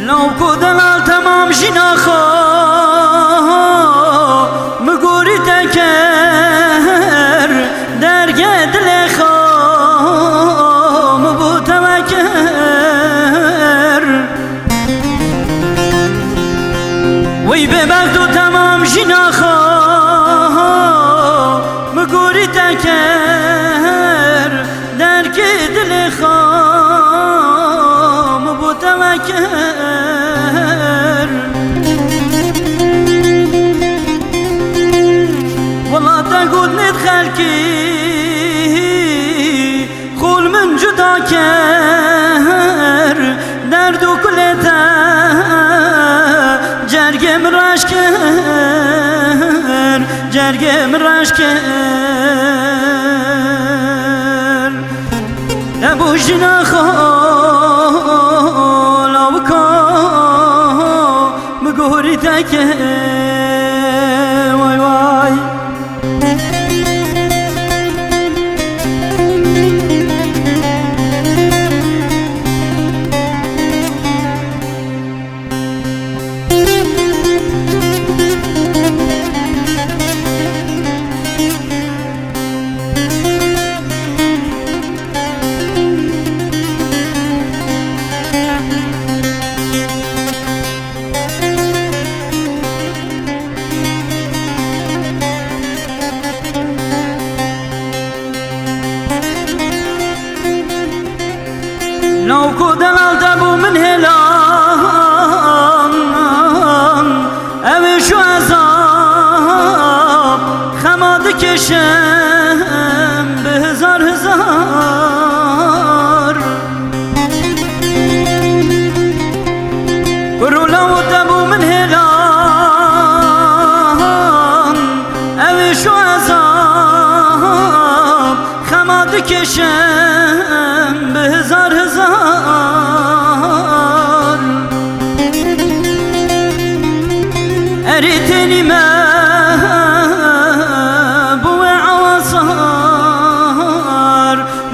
لو كودل تمام جناخا مقوري تكر درجة دلخا مبوت وكر ويببغدو تمام جناخا مقوري تكر درجة دلخا مبوت وكر تقول ندخلكي خول من جدا كر دردو كلتا جرگم راش كر جرگم راش كر ابو جنا خال اوكا مقوري تكر واي واي لو كودل التبو من هلان اوي شو عذاب خماد كشم بهزار هزار برو لو تبو من هلان اوي شو عذاب خماد كشم بهزار هزار أريتني ما بوي عوصار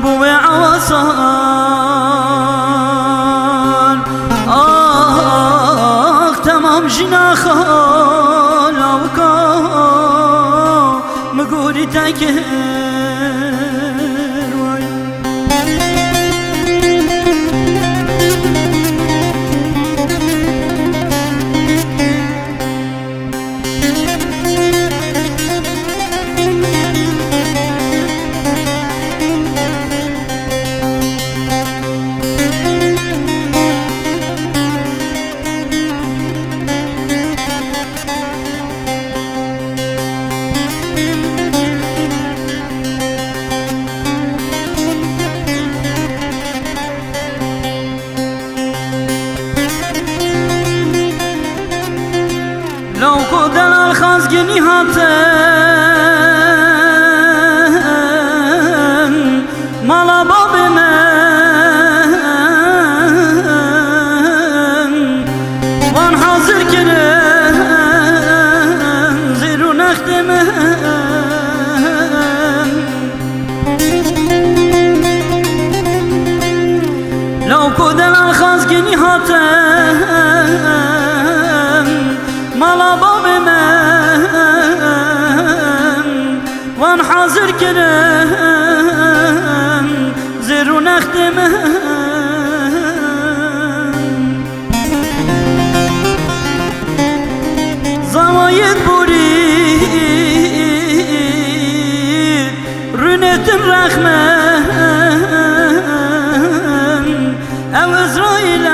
بوي عوصار تمام جناخا لوكا مقوري تكر لو كودل الخازقني هاتن مالا بابي من وان حاضر كرن زيرو نختمن لو كودل الخازقني هاتن مالا بابي من وان حاضر كرن زيرو نختمن زوايد بوري رنت الرحمن او اسرائيل